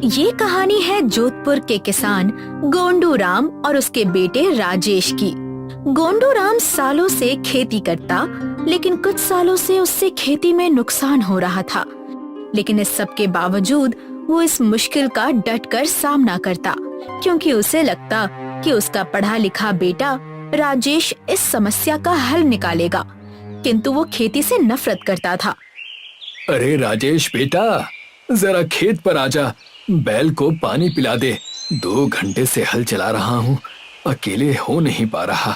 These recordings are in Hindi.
ये कहानी है जोधपुर के किसान गोंडू राम और उसके बेटे राजेश की। गोंडू राम सालों से खेती करता, लेकिन कुछ सालों से उससे खेती में नुकसान हो रहा था। लेकिन इस सब के बावजूद वो इस मुश्किल का डट कर सामना करता, क्योंकि उसे लगता कि उसका पढ़ा लिखा बेटा राजेश इस समस्या का हल निकालेगा। किंतु वो खेती से नफरत करता था। अरे राजेश बेटा, जरा खेत पर आजा, बैल को पानी पिला दे। 2 घंटे से हल चला रहा हूँ, अकेले हो नहीं पा रहा।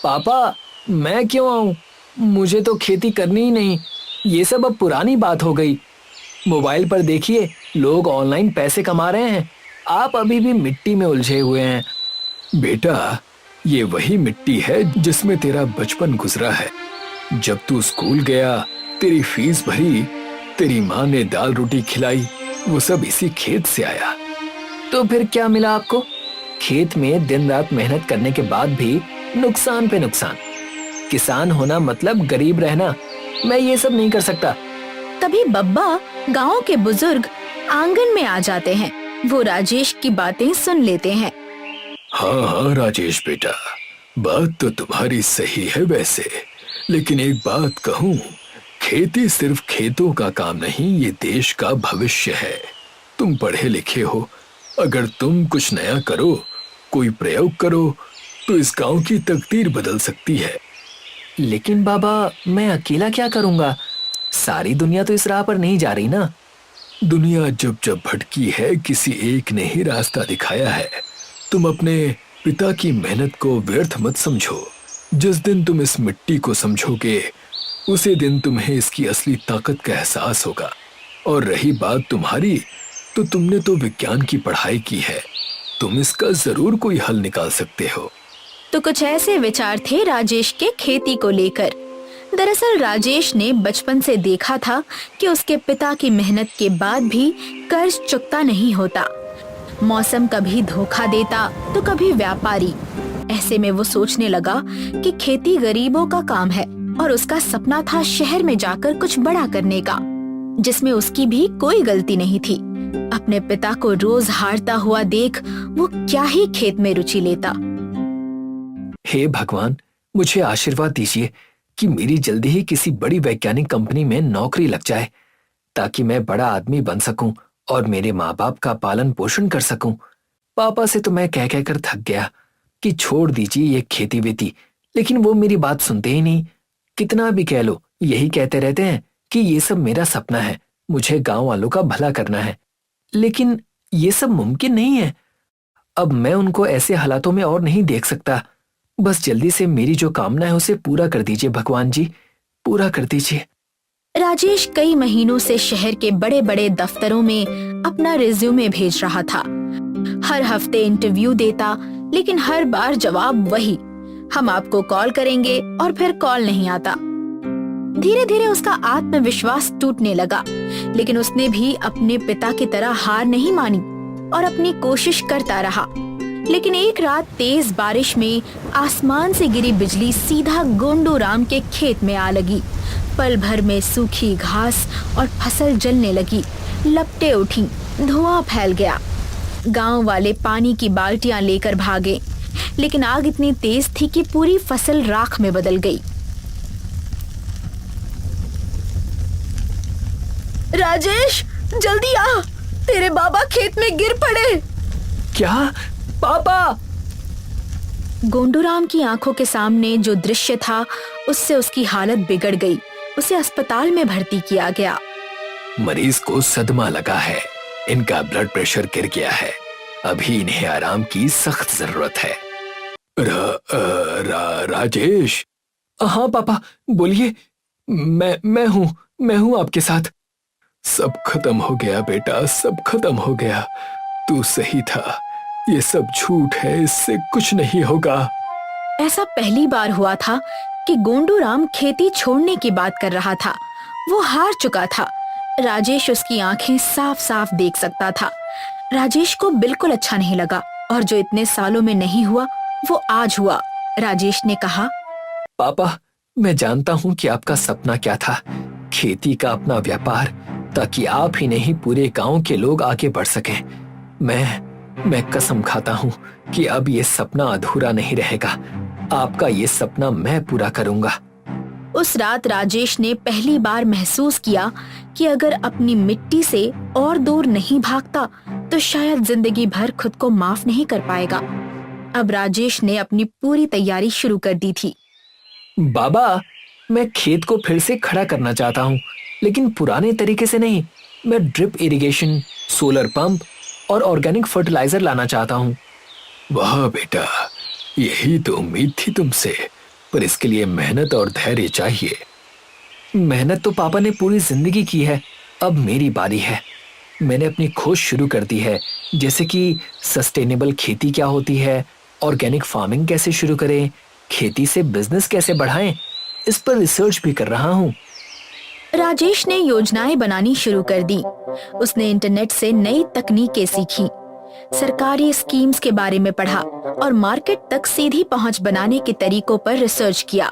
पापा, मैं क्यों आऊं? मुझे तो खेती करनी ही नहीं। ये सब अब पुरानी बात हो गई। मोबाइल पर देखिए, लोग ऑनलाइन पैसे कमा रहे हैं। आप अभी भी मिट्टी में उलझे हुए हैं। बेटा, ये वही मिट्टी है जिसमें तेरा बचपन गुजरा है। जब तू स्कूल गया, तेरी फीस भरी, तेरी माँ ने दाल रोटी खिलाई, वो सब इसी खेत से आया। तो फिर क्या मिला आपको? खेत में दिन रात मेहनत करने के बाद भी नुकसान पे नुकसान। किसान होना मतलब गरीब रहना। मैं ये सब नहीं कर सकता। तभी बब्बा, गांव के बुजुर्ग, आंगन में आ जाते हैं। वो राजेश की बातें सुन लेते हैं। हाँ हाँ राजेश बेटा, बात तो तुम्हारी सही है वैसे, लेकिन एक बात कहूँ, खेती सिर्फ खेतों का काम नहीं, ये देश का भविष्य है। तुम पढ़े लिखे हो, अगर तुम कुछ नया करो, कोई प्रयोग करो, तो इस गांव की तकदीर बदल सकती है। लेकिन बाबा, मैं अकेला क्या करूंगा? सारी दुनिया तो इस राह पर नहीं जा रही ना। दुनिया जब जब भटकी है, किसी एक ने ही रास्ता दिखाया है। तुम अपने पिता की मेहनत को व्यर्थ मत समझो। जिस दिन तुम इस मिट्टी को समझोगे, उसी दिन तुम्हें इसकी असली ताकत का एहसास होगा। और रही बात तुम्हारी, तो तुमने तो विज्ञान की पढ़ाई की है, तुम इसका जरूर कोई हल निकाल सकते हो। तो कुछ ऐसे विचार थे राजेश के खेती को लेकर। दरअसल राजेश ने बचपन से देखा था कि उसके पिता की मेहनत के बाद भी कर्ज चुकता नहीं होता। मौसम कभी धोखा देता तो कभी व्यापारी। ऐसे में वो सोचने लगा कि खेती गरीबों का काम है, और उसका सपना था शहर में जाकर कुछ बड़ा करने का, जिसमें उसकी भी कोई गलती नहीं थी। अपने पिता को रोज हारता हुआ देख वो क्या ही खेत में रुचि लेता। हे भगवान, मुझे आशीर्वाद दीजिए कि मेरी जल्दी ही किसी बड़ी वैज्ञानिक कंपनी में नौकरी लग जाए, ताकि मैं बड़ा आदमी बन सकूं और मेरे माँ बाप का पालन पोषण कर सकूं। पापा से तो मैं कह कहकर थक गया कि छोड़ दीजिए ये खेती वेती, लेकिन वो मेरी बात सुनते ही नहीं। कितना भी कह लो, यही कहते रहते हैं कि ये सब मेरा सपना है, मुझे गांव वालों का भला करना है। लेकिन ये सब मुमकिन नहीं है। अब मैं उनको ऐसे हालातों में और नहीं देख सकता। बस जल्दी से मेरी जो कामना है उसे पूरा कर दीजिए भगवान जी, पूरा कर दीजिए। राजेश कई महीनों से शहर के बड़े बड़े दफ्तरों में अपना रिज्यूमे भेज रहा था। हर हफ्ते इंटरव्यू देता, लेकिन हर बार जवाब वही, हम आपको कॉल करेंगे, और फिर कॉल नहीं आता। धीरे धीरे उसका आत्मविश्वास टूटने लगा, लेकिन उसने भी अपने पिता की तरह हार नहीं मानी और अपनी कोशिश करता रहा। लेकिन एक रात तेज बारिश में आसमान से गिरी बिजली सीधा गोंडू राम के खेत में आ लगी। पल भर में सूखी घास और फसल जलने लगी, लपटें उठी, धुआं फैल गया। गांव वाले पानी की बाल्टियां लेकर भागे, लेकिन आग इतनी तेज थी कि पूरी फसल राख में बदल गई। राजेश, जल्दी आ, तेरे बाबा खेत में गिर पड़े। क्या? पापा! गोंडू राम की आंखों के सामने जो दृश्य था, उससे उसकी हालत बिगड़ गई। उसे अस्पताल में भर्ती किया गया। मरीज को सदमा लगा है, इनका ब्लड प्रेशर गिर गया है, अभी इन्हें आराम की सख्त जरूरत है। राजेश। हाँ पापा, बोलिए। मैं हूँ आपके साथ। सब खत्म हो गया बेटा, सब खत्म हो गया। तू सही था, ये सब झूठ है, इससे कुछ नहीं होगा। ऐसा पहली बार हुआ था कि गोंडू राम खेती छोड़ने की बात कर रहा था। वो हार चुका था। राजेश उसकी आंखें साफ साफ देख सकता था। राजेश को बिल्कुल अच्छा नहीं लगा, और जो इतने सालों में नहीं हुआ वो आज हुआ। राजेश ने कहा, पापा, मैं जानता हूँ कि आपका सपना क्या था, खेती का अपना व्यापार, ताकि आप ही नहीं पूरे गांव के लोग आगे बढ़ सकें। मैं कसम खाता हूँ कि अब ये सपना अधूरा नहीं रहेगा। आपका ये सपना मैं पूरा करूंगा। उस रात राजेश ने पहली बार महसूस किया कि अगर अपनी मिट्टी से और दूर नहीं भागता तो शायद जिंदगी भर खुद को माफ नहीं कर पाएगा। अब राजेश ने अपनी पूरी तैयारी शुरू कर दी थी। बाबा, मैं खेत को फिर से खड़ा करना चाहता हूँ, लेकिन पुराने तरीके से नहीं। मैं ड्रिप इरिगेशन, सोलर पंप और ऑर्गेनिक फर्टिलाइजर लाना चाहता हूँ। वाह बेटा, यही तो उम्मीद थी तुमसे, पर इसके लिए मेहनत और धैर्य चाहिए। मेहनत तो पापा ने पूरी जिंदगी की है, अब मेरी बारी है। मैंने अपनी खोज शुरू कर दी है, जैसे कि सस्टेनेबल खेती क्या होती है, ऑर्गेनिक फार्मिंग कैसे शुरू करें, खेती से बिजनेस कैसे बढ़ाएं, इस पर रिसर्च भी कर रहा हूँ। राजेश ने योजनाएं बनानी शुरू कर दी। उसने इंटरनेट से नई तकनीकें सीखी, सरकारी स्कीम्स के बारे में पढ़ा और मार्केट तक सीधी पहुंच बनाने के तरीकों पर रिसर्च किया।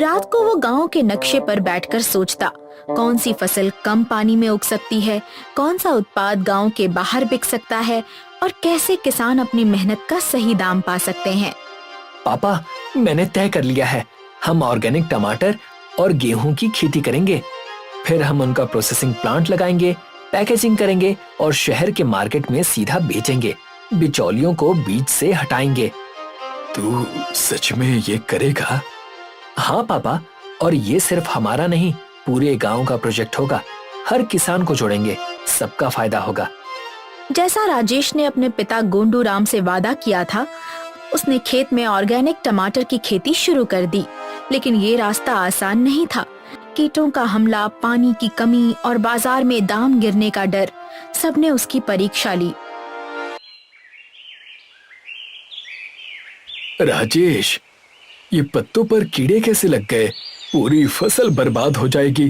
रात को वो गांव के नक्शे पर बैठकर सोचता, कौन सी फसल कम पानी में उग सकती है, कौन सा उत्पाद गांव के बाहर बिक सकता है और कैसे किसान अपनी मेहनत का सही दाम पा सकते हैं। पापा, मैंने तय कर लिया है, हम ऑर्गेनिक टमाटर और गेहूं की खेती करेंगे। फिर हम उनका प्रोसेसिंग प्लांट लगाएंगे, पैकेजिंग करेंगे और शहर के मार्केट में सीधा बेचेंगे। बिचौलियों को बीच से हटाएंगे। तू सच में ये करेगा? हाँ पापा, और ये सिर्फ हमारा नहीं, पूरे गांव का प्रोजेक्ट होगा। हर किसान को जोड़ेंगे, सबका फायदा होगा। जैसा राजेश ने अपने पिता गोंडू राम से वादा किया था, उसने खेत में ऑर्गेनिक टमाटर की खेती शुरू कर दी। लेकिन ये रास्ता आसान नहीं था। कीटों का हमला, पानी की कमी और बाजार में दाम गिरने का डर, सबने उसकी परीक्षा ली। राजेश, ये पत्तों पर कीड़े कैसे लग गए? पूरी फसल बर्बाद हो जाएगी।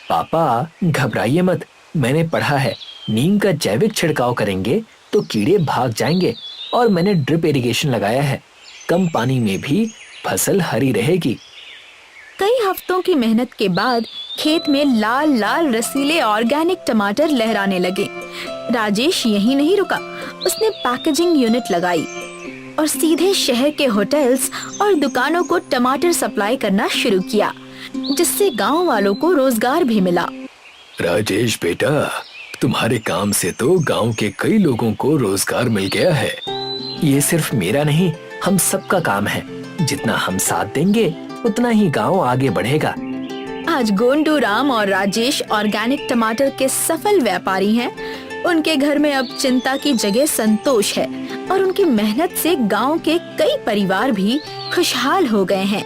पापा, घबराइए मत, मैंने पढ़ा है, नीम का जैविक छिड़काव करेंगे तो कीड़े भाग जाएंगे। और मैंने ड्रिप इरिगेशन लगाया है, कम पानी में भी फसल हरी रहेगी। कई हफ्तों की मेहनत के बाद खेत में लाल लाल रसीले ऑर्गेनिक टमाटर लहराने लगे। राजेश यहीं नहीं रुका, उसने पैकेजिंग यूनिट लगाई और सीधे शहर के होटल्स और दुकानों को टमाटर सप्लाई करना शुरू किया, जिससे गांव वालों को रोजगार भी मिला। राजेश बेटा, तुम्हारे काम से तो गांव के कई लोगों को रोजगार मिल गया है। ये सिर्फ मेरा नहीं, हम सबका काम है। जितना हम साथ देंगे उतना ही गांव आगे बढ़ेगा। आज गोंडू राम और राजेश ऑर्गेनिक टमाटर के सफल व्यापारी हैं। उनके घर में अब चिंता की जगह संतोष है और उनकी मेहनत से गांव के कई परिवार भी खुशहाल हो गए हैं।